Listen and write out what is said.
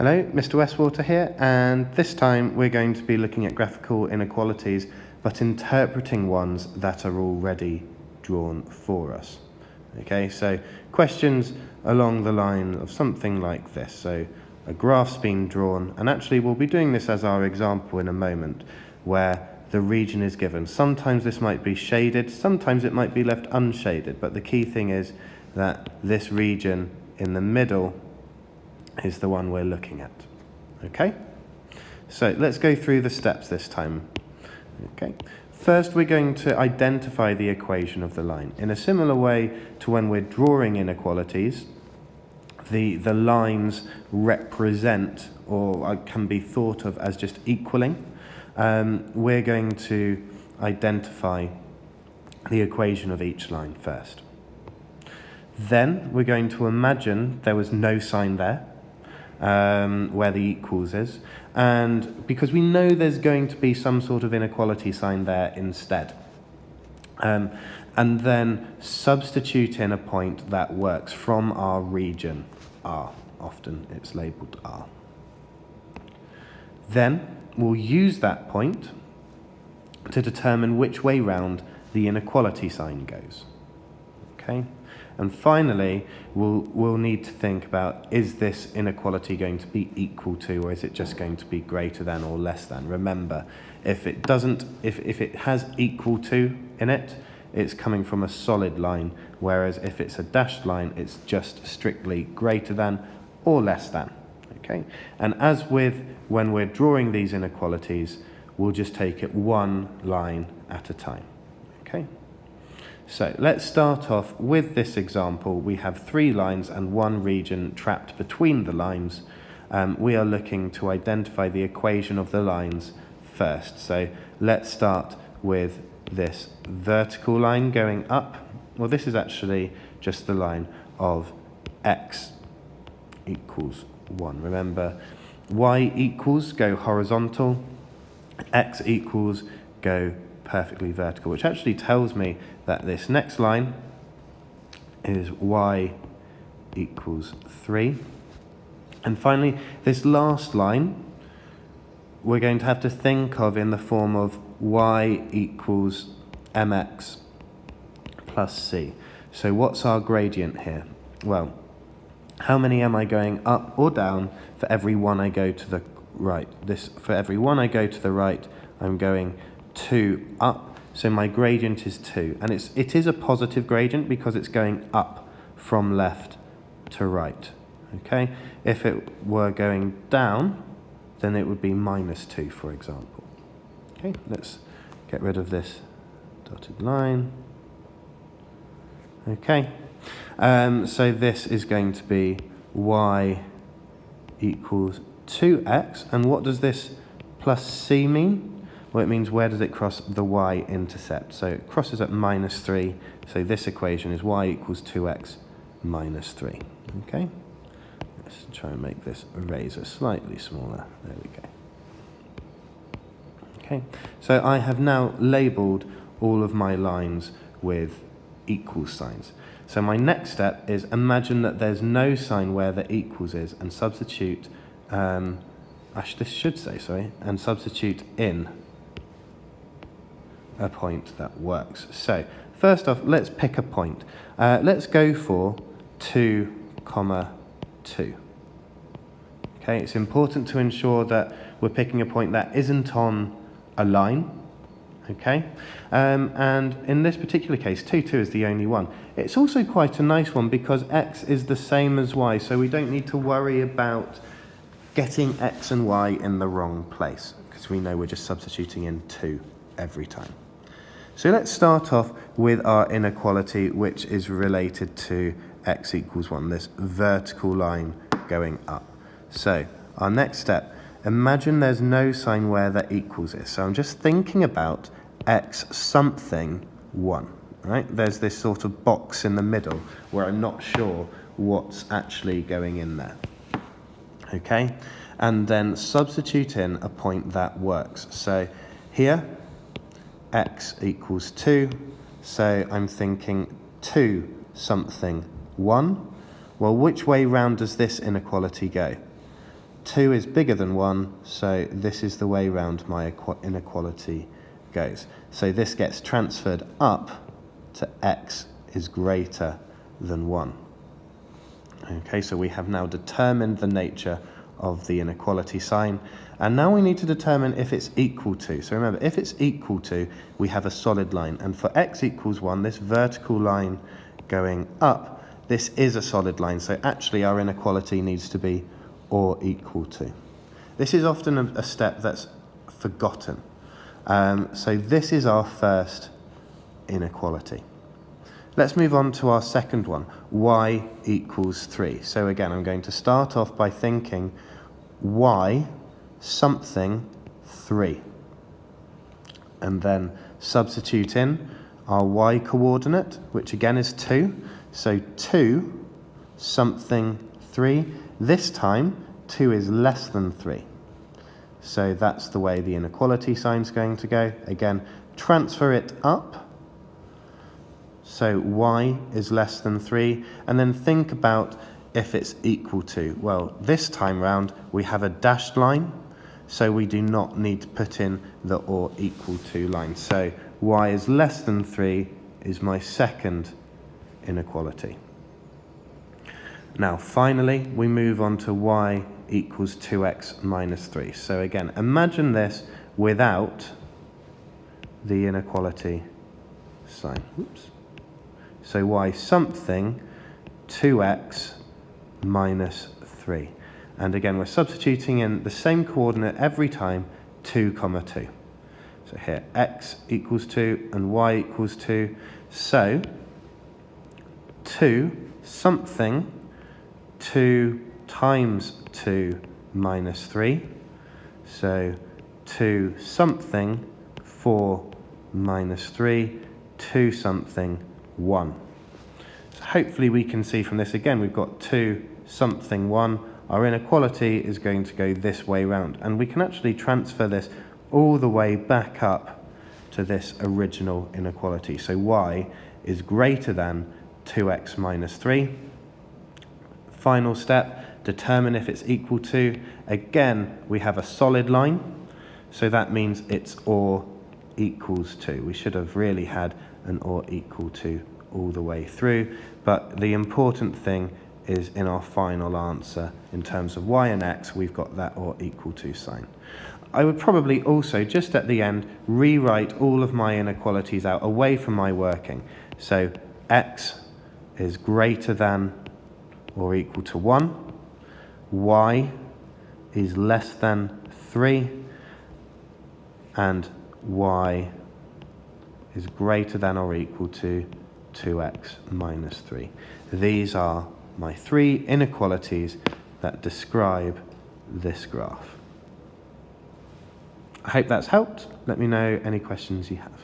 Hello, Mr. Westwater here, and this time we're going to be looking at graphical inequalities, but interpreting ones that are already drawn for us. Okay, so questions along the line of something like this. So a graph's been drawn, and actually we'll be doing this as our example in a moment, where the region is given. Sometimes this might be shaded, sometimes it might be left unshaded, but the key thing is that this region in the middle is the one we're looking at. Okay, so let's go through the steps this time. Okay, first we're going to identify the equation of the line. In a similar way to when we're drawing inequalities, the lines represent or can be thought of as just equaling. We're going to identify the equation of each line first. Then we're going to imagine there was no sign there, where the equals is, and because we know there's going to be some sort of inequality sign there instead. And then substitute in a point that works from our region R. Often it's labelled R. Then we'll use that point to determine which way round the inequality sign goes. Okay? And finally, we'll need to think about, is this inequality going to be equal to, or is it just going to be greater than or less than? Remember, if it has equal to in it, it's coming from a solid line, whereas if it's a dashed line, it's just strictly greater than or less than. Okay? And as with when we're drawing these inequalities, we'll just take it one line at a time. Okay? So let's start off with this example. We have 3 lines and 1 region trapped between the lines. We are looking to identify the equation of the lines first. So let's start with this vertical line going up. Well, this is actually just the line of x equals 1. Remember, y equals go horizontal, x equals go perfectly vertical, which actually tells me that this next line is y equals 3. And finally, this last line, we're going to have to think of in the form of y equals mx plus c. So what's our gradient here? Well, how many am I going up or down for every one I go to the right? For every one I go to the right, I'm going 2 up, so my gradient is 2, and it is a positive gradient because it's going up from left to right. Okay, if it were going down, then it would be -2, for example. Okay, let's get rid of this dotted line. Okay, so this is going to be y equals 2x, and what does this plus c mean? Well, it means where does it cross the y-intercept? So it crosses at -3, so this equation is y equals 2x minus 3. Okay? Let's try and make this eraser slightly smaller. There we go. Okay, so I have now labelled all of my lines with equal signs. So my next step is imagine that there's no sign where the equals is, and substitute, and substitute in a point that works. So first off, let's pick a point. Let's go for 2, 2. Okay, it's important to ensure that we're picking a point that isn't on a line. Okay, and in this particular case, 2, 2 is the only one. It's also quite a nice one because x is the same as y, so we don't need to worry about getting x and y in the wrong place, because we know we're just substituting in 2 every time. So let's start off with our inequality, which is related to x equals 1, this vertical line going up. So our next step, imagine there's no sign where the equals is. So I'm just thinking about x something 1, right? There's this sort of box in the middle where I'm not sure what's actually going in there. Okay, and then substitute in a point that works. So here, x equals 2, so I'm thinking 2 something 1. Well, which way round does this inequality go? 2 is bigger than 1, so this is the way round my inequality goes. So this gets transferred up to x is greater than 1. Okay, so we have now determined the nature of the inequality sign, and now we need to determine if it's equal to. So remember, if it's equal to, we have a solid line, and for x equals 1, this vertical line going up, this is a solid line, so actually our inequality needs to be or equal to. This is often a step that's forgotten. So this is our first inequality. Let's move on to our second one, y equals 3. So again, I'm going to start off by thinking y something 3. And then substitute in our y coordinate, which again is 2. So 2 something 3. This time, 2 is less than 3. So that's the way the inequality sign is going to go. Again, transfer it up. So y is less than 3, and then think about if it's equal to. Well, this time round we have a dashed line, so we do not need to put in the or equal to line. So y is less than 3 is my second inequality. Now finally we move on to y equals 2x minus 3. So again, imagine this without the inequality sign. Oops. So y something 2x minus 3. And again, we're substituting in the same coordinate every time, 2, 2. So here, x equals 2 and y equals 2. So 2 something 2 times 2 minus 3. So 2 something 4 minus 3, 2 something 1. So hopefully we can see from this again, we've got 2 something 1. Our inequality is going to go this way round, and we can actually transfer this all the way back up to this original inequality. So y is greater than 2x minus 3. Final step, determine if it's equal to. Again, we have a solid line, so that means it's or equals to. We should have really had an or equal to all the way through, but the important thing is in our final answer in terms of y and x, we've got that or equal to sign. I would probably also, just at the end, rewrite all of my inequalities out away from my working. So x is greater than or equal to 1, y is less than 3, and y is greater than or equal to 2x minus 3. These are my 3 inequalities that describe this graph. I hope that's helped. Let me know any questions you have.